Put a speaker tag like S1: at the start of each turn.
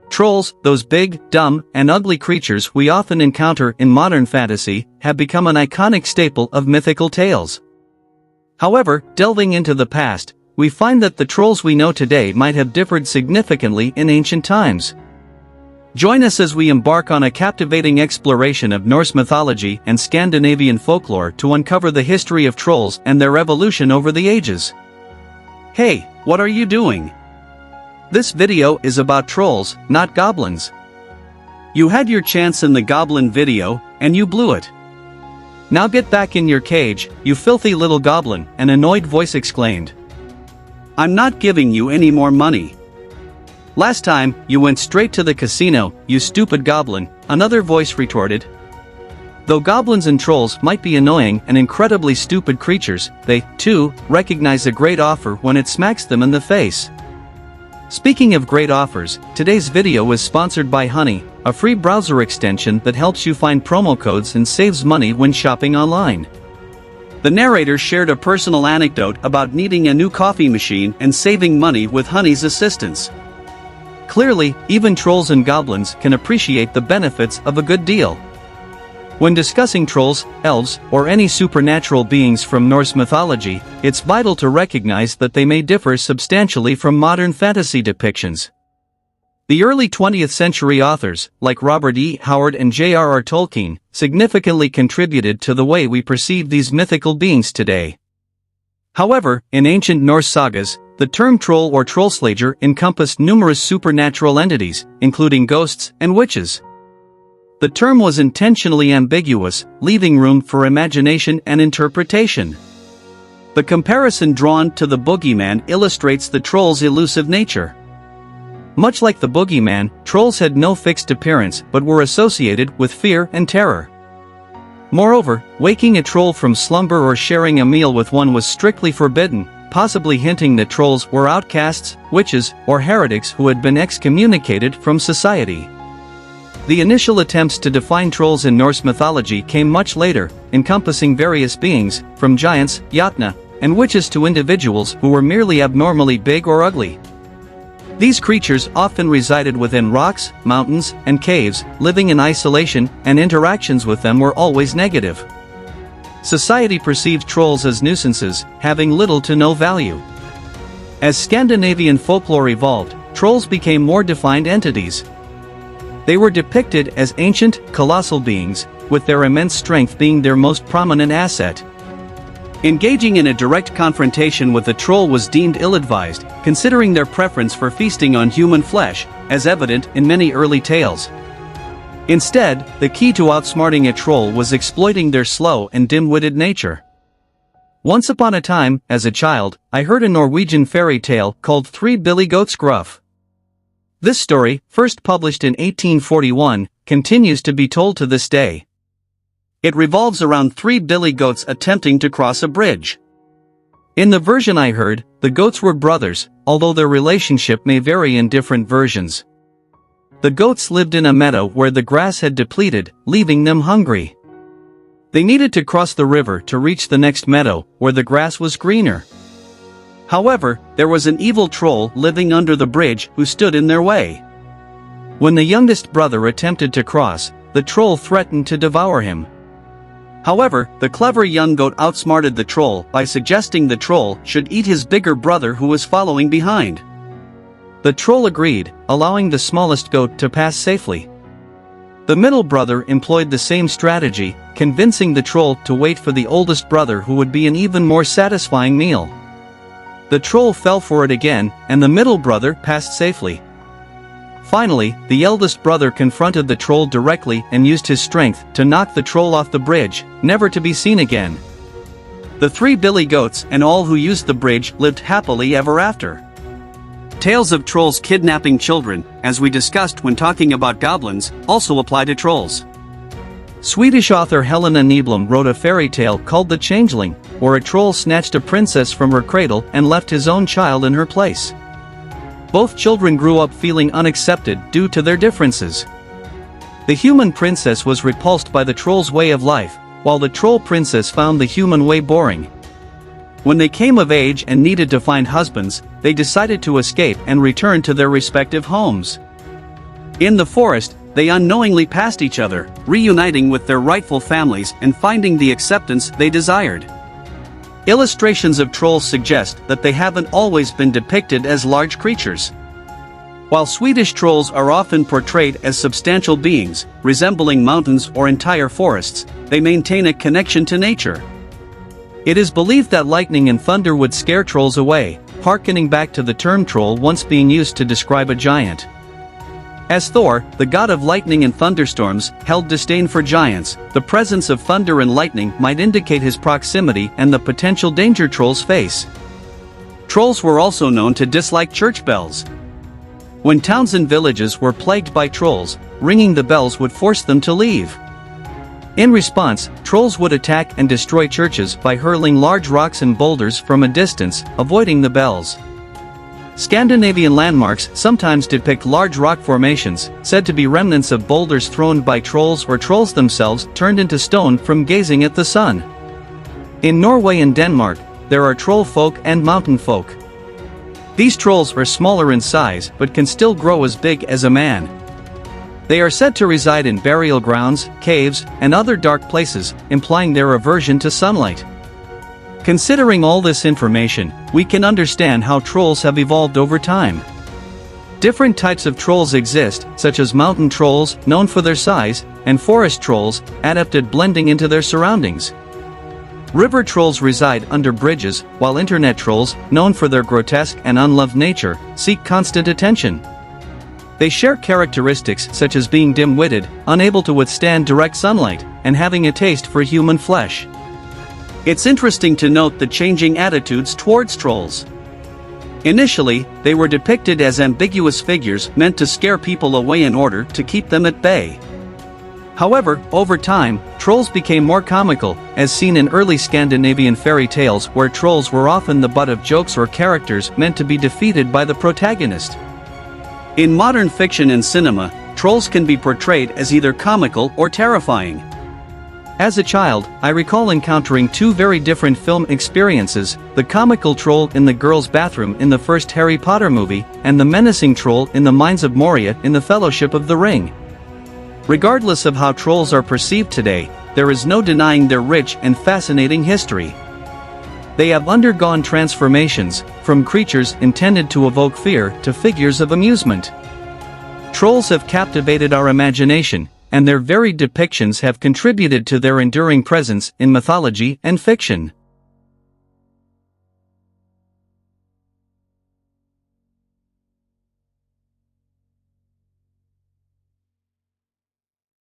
S1: Trolls, those big, dumb, and ugly creatures we often encounter in modern fantasy, have become an iconic staple of mythical tales. However, delving into the past, we find that the trolls we know today might have differed significantly in ancient times. Join us as we embark on a captivating exploration of Norse mythology and Scandinavian folklore to uncover the history of trolls and their evolution over the ages. Hey, what are you doing? This video is about trolls, not goblins. You had your chance in the goblin video, and you blew it. Now get back in your cage, you filthy little goblin, an annoyed voice exclaimed. I'm not giving you any more money. Last time, you went straight to the casino, you stupid goblin, another voice retorted. Though goblins and trolls might be annoying and incredibly stupid creatures, they, too, recognize a great offer when it smacks them in the face. Speaking of great offers, today's video is sponsored by Honey, a free browser extension that helps you find promo codes and saves money when shopping online. The narrator shared a personal anecdote about needing a new coffee machine and saving money with Honey's assistance. Clearly, even trolls and goblins can appreciate the benefits of a good deal. When discussing trolls, elves, or any supernatural beings from Norse mythology, it's vital to recognize that they may differ substantially from modern fantasy depictions. The early 20th century authors, like Robert E. Howard and J.R.R. Tolkien, significantly contributed to the way we perceive these mythical beings today. However, in ancient Norse sagas, the term troll or trollslager encompassed numerous supernatural entities, including ghosts and witches. The term was intentionally ambiguous, leaving room for imagination and interpretation. The comparison drawn to the boogeyman illustrates the troll's elusive nature. Much like the boogeyman, trolls had no fixed appearance but were associated with fear and terror. Moreover, waking a troll from slumber or sharing a meal with one was strictly forbidden, possibly hinting that trolls were outcasts, witches, or heretics who had been excommunicated from society. The initial attempts to define trolls in Norse mythology came much later, encompassing various beings, from giants, Jotna, and witches to individuals who were merely abnormally big or ugly. These creatures often resided within rocks, mountains, and caves, living in isolation, and interactions with them were always negative. Society perceived trolls as nuisances, having little to no value. As Scandinavian folklore evolved, trolls became more defined entities. They were depicted as ancient, colossal beings, with their immense strength being their most prominent asset. Engaging in a direct confrontation with a troll was deemed ill-advised, considering their preference for feasting on human flesh, as evident in many early tales. Instead, the key to outsmarting a troll was exploiting their slow and dim-witted nature. Once upon a time, as a child, I heard a Norwegian fairy tale called Three Billy Goats Gruff. This story, first published in 1841, continues to be told to this day. It revolves around three billy goats attempting to cross a bridge. In the version I heard, the goats were brothers, although their relationship may vary in different versions. The goats lived in a meadow where the grass had depleted, leaving them hungry. They needed to cross the river to reach the next meadow, where the grass was greener. However, there was an evil troll living under the bridge who stood in their way. When the youngest brother attempted to cross, the troll threatened to devour him. However, the clever young goat outsmarted the troll by suggesting the troll should eat his bigger brother who was following behind. The troll agreed, allowing the smallest goat to pass safely. The middle brother employed the same strategy, convincing the troll to wait for the oldest brother who would be an even more satisfying meal. The troll fell for it again, and the middle brother passed safely. Finally, the eldest brother confronted the troll directly and used his strength to knock the troll off the bridge, never to be seen again. The three billy goats and all who used the bridge lived happily ever after. Tales of trolls kidnapping children, as we discussed when talking about goblins, also apply to trolls. Swedish author Helena Nieblom wrote a fairy tale called The Changeling, where a troll snatched a princess from her cradle and left his own child in her place. Both children grew up feeling unaccepted due to their differences. The human princess was repulsed by the troll's way of life, while the troll princess found the human way boring. When they came of age and needed to find husbands, they decided to escape and return to their respective homes. In the forest, they unknowingly passed each other, reuniting with their rightful families and finding the acceptance they desired. Illustrations of trolls suggest that they haven't always been depicted as large creatures. While Swedish trolls are often portrayed as substantial beings, resembling mountains or entire forests, they maintain a connection to nature. It is believed that lightning and thunder would scare trolls away, harkening back to the term troll once being used to describe a giant. As Thor, the god of lightning and thunderstorms, held disdain for giants, the presence of thunder and lightning might indicate his proximity and the potential danger trolls face. Trolls were also known to dislike church bells. When towns and villages were plagued by trolls, ringing the bells would force them to leave. In response, trolls would attack and destroy churches by hurling large rocks and boulders from a distance, avoiding the bells. Scandinavian landmarks sometimes depict large rock formations, said to be remnants of boulders thrown by trolls or trolls themselves turned into stone from gazing at the sun. In Norway and Denmark, there are troll folk and mountain folk. These trolls are smaller in size but can still grow as big as a man. They are said to reside in burial grounds, caves, and other dark places, implying their aversion to sunlight. Considering all this information, we can understand how trolls have evolved over time. Different types of trolls exist, such as mountain trolls, known for their size, and forest trolls, adept at blending into their surroundings. River trolls reside under bridges, while internet trolls, known for their grotesque and unloved nature, seek constant attention. They share characteristics such as being dim-witted, unable to withstand direct sunlight, and having a taste for human flesh. It's interesting to note the changing attitudes towards trolls. Initially, they were depicted as ambiguous figures meant to scare people away in order to keep them at bay. However, over time, trolls became more comical, as seen in early Scandinavian fairy tales where trolls were often the butt of jokes or characters meant to be defeated by the protagonist. In modern fiction and cinema, trolls can be portrayed as either comical or terrifying. As a child, I recall encountering two very different film experiences, the comical troll in the girls' bathroom in the first Harry Potter movie, and the menacing troll in the Mines of Moria in the Fellowship of the Ring. Regardless of how trolls are perceived today, there is no denying their rich and fascinating history. They have undergone transformations, from creatures intended to evoke fear to figures of amusement. Trolls have captivated our imagination, and their varied depictions have contributed to their enduring presence in mythology and fiction.